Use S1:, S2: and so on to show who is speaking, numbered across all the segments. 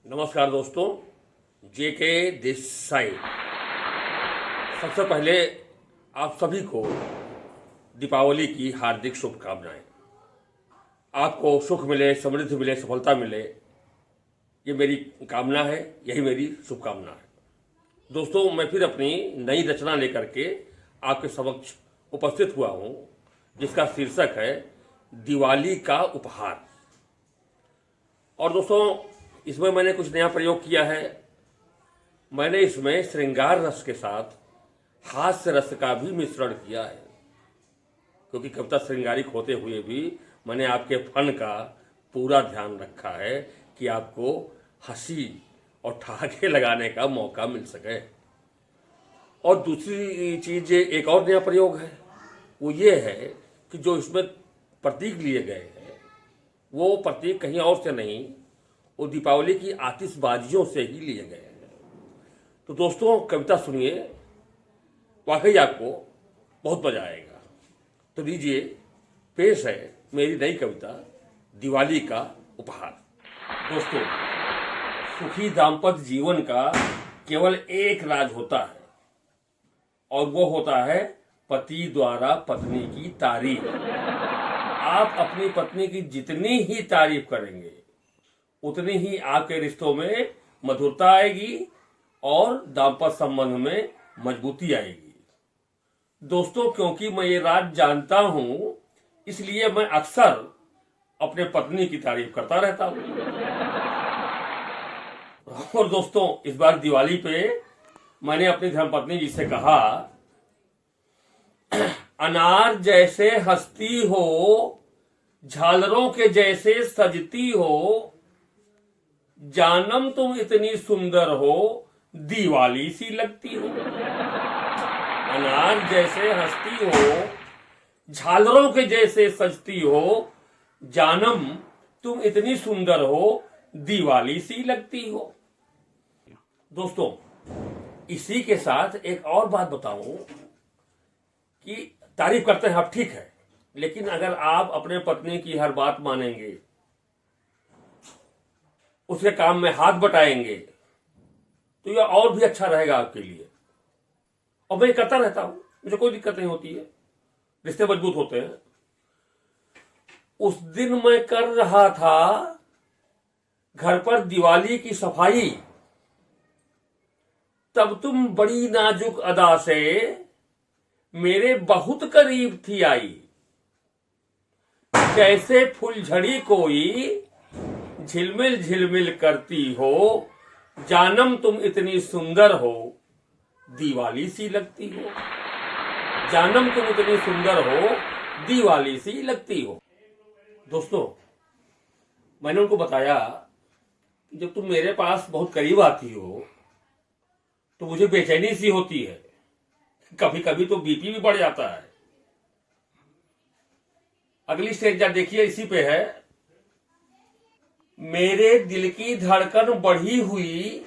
S1: नमस्कार दोस्तों, जेके देसाई। सबसे पहले आप सभी को दीपावली की हार्दिक शुभकामनाएं। आपको सुख मिले, समृद्धि मिले, सफलता मिले, ये मेरी कामना है, यही मेरी शुभकामना है। दोस्तों, मैं फिर अपनी नई रचना लेकर के आपके समक्ष उपस्थित हुआ हूं, जिसका शीर्षक है दिवाली का उपहार। और दोस्तों, इसमें मैंने कुछ नया प्रयोग किया है। मैंने इसमें श्रृंगार रस के साथ हास्य रस का भी मिश्रण किया है, क्योंकि कविता श्रृंगारिक होते हुए भी मैंने आपके फन का पूरा ध्यान रखा है कि आपको हंसी और ठहाके लगाने का मौका मिल सके। और दूसरी चीज, एक और नया प्रयोग है, वो ये है कि जो इसमें प्रतीक लिए गए हैं वो प्रतीक कहीं और से नहीं, वो दीपावली की आतिशबाजियों से ही लिए गए हैं। तो दोस्तों, कविता सुनिए, वाकई आपको बहुत मजा आएगा। तो लीजिए, पेश है मेरी नई कविता दिवाली का उपहार। दोस्तों, सुखी दाम्पत्य जीवन का केवल एक राज होता है, और वो होता है पति द्वारा पत्नी की तारीफ। आप अपनी पत्नी की जितनी ही तारीफ करेंगे उतनी ही आपके रिश्तों में मधुरता आएगी और दाम्पत्य संबंध में मजबूती आएगी। दोस्तों, क्योंकि मैं ये राज जानता हूं, इसलिए मैं अक्सर अपने पत्नी की तारीफ करता रहता हूं। और दोस्तों, इस बार दिवाली पे मैंने अपनी धर्मपत्नी जी से कहा, अनार जैसे हंसती हो, झालरों के जैसे सजती हो, जानम तुम इतनी सुंदर हो, दिवाली सी लगती हो। अनार जैसे हंसती हो, झालरों के जैसे सजती हो, जानम तुम इतनी सुंदर हो, दिवाली सी लगती हो। दोस्तों, इसी के साथ एक और बात बताऊं कि तारीफ करते हैं आप, ठीक है, लेकिन अगर आप अपने पत्नी की हर बात मानेंगे, उसके काम में हाथ बटाएंगे, तो यह और भी अच्छा रहेगा आपके लिए। और मैं करता रहता हूं, मुझे कोई दिक्कत नहीं होती है, रिश्ते मजबूत होते हैं। उस दिन मैं कर रहा था घर पर दिवाली की सफाई, तब तुम बड़ी नाजुक अदा से मेरे बहुत करीब थी आई। जैसे फुलझड़ी कोई झिलमिल झिलमिल करती हो, जानम तुम इतनी सुंदर हो, दिवाली सी लगती हो। जानम तुम इतनी सुंदर हो, दिवाली सी लगती हो। दोस्तों, मैंने उनको बताया कि जब तुम मेरे पास बहुत करीब आती हो तो मुझे बेचैनी सी होती है, कभी कभी तो बीपी भी बढ़ जाता है। अगली स्टेज देखिए, इसी पे है, मेरे दिल की धड़कन बढ़ी हुई,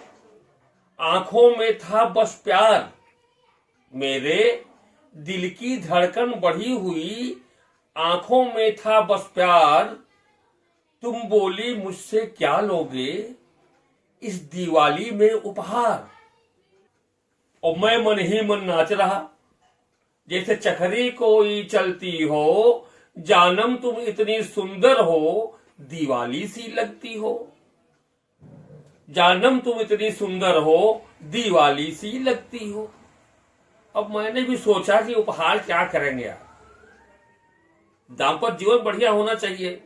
S1: आंखों में था बस प्यार। मेरे दिल की धड़कन बढ़ी हुई, आंखों में था बस प्यार। तुम बोली मुझसे क्या लोगे इस दिवाली में उपहार। और मैं मन ही मन नाच रहा, जैसे चखरी कोई चलती हो, जानम तुम इतनी सुंदर हो, दिवाली सी लगती हो। जानम तुम इतनी सुंदर हो, दिवाली सी लगती हो। अब मैंने भी सोचा कि उपहार क्या करेंगे यार, दाम्पत्य जीवन बढ़िया होना चाहिए,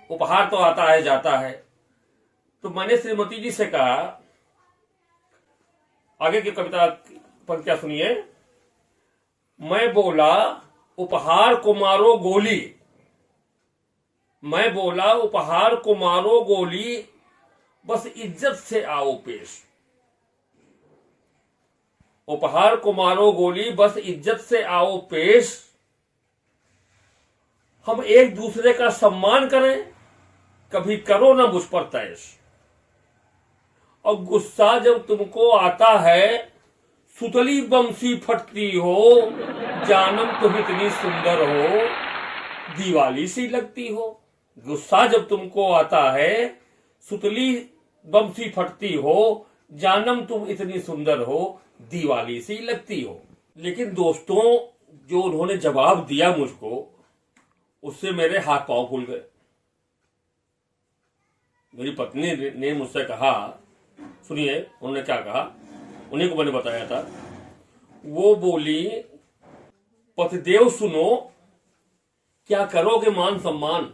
S1: उपहार तो आता है जाता है। तो मैंने श्रीमती जी से कहा, आगे की कविता पर क्या सुनिए, मैं बोला उपहार को मारो गोली। मैं बोला उपहार को मारो गोली, बस इज्जत से आओ पेश। उपहार को मारो गोली, बस इज्जत से आओ पेश। हम एक दूसरे का सम्मान करें, कभी करो ना मुझ पर तैश। और गुस्सा जब तुमको आता है, सुतली बमसी फटती हो, जानम तुम इतनी सुंदर हो, दिवाली सी लगती हो। गुस्सा जब तुमको आता है, सुतली बम सी फटती हो, जानम तुम इतनी सुंदर हो, दीवाली सी लगती हो। लेकिन दोस्तों, जो उन्होंने जवाब दिया मुझको, उससे मेरे हाथ पांव फूल गए। मेरी पत्नी ने मुझसे कहा, सुनिए उन्होंने क्या कहा, उन्हीं को मैंने बताया था। वो बोली, पतिदेव सुनो, क्या करोगे मान सम्मान।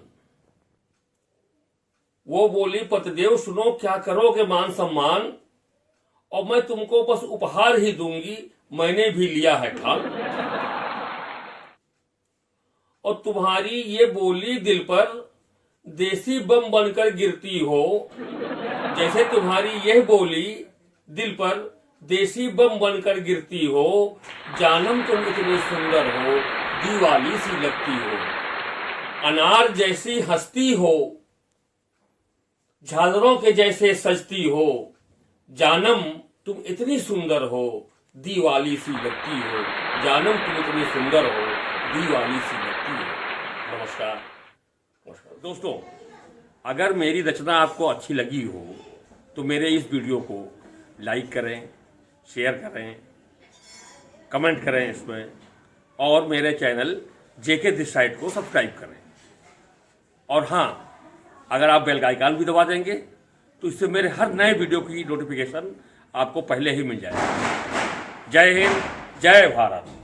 S1: वो बोली, पतिदेव सुनो, क्या करोगे मान सम्मान, और मैं तुमको बस उपहार ही दूंगी, मैंने भी लिया है ठान। और तुम्हारी ये बोली दिल पर देसी बम बनकर गिरती हो, जैसे तुम्हारी यह बोली दिल पर देसी बम बनकर गिरती हो, जानम तुम इतनी सुंदर हो, दीवाली सी लगती हो। अनार जैसी हंसती हो, झालरों के जैसे सजती हो, जानम तुम इतनी सुंदर हो, दीवाली सी लगती हो। जानम तुम इतनी सुंदर हो, दीवाली सी लगती हो। नमस्कार। नमस्कार दोस्तों, अगर मेरी रचना आपको अच्छी लगी हो तो मेरे इस वीडियो को लाइक करें, शेयर करें, कमेंट करें इसमें, और मेरे चैनल जेके दिस साइड को सब्सक्राइब करें। और हाँ, अगर आप बेल का आइकन भी दबा देंगे तो इससे मेरे हर नए वीडियो की नोटिफिकेशन आपको पहले ही मिल जाएगा। जय हिंद, जय भारत।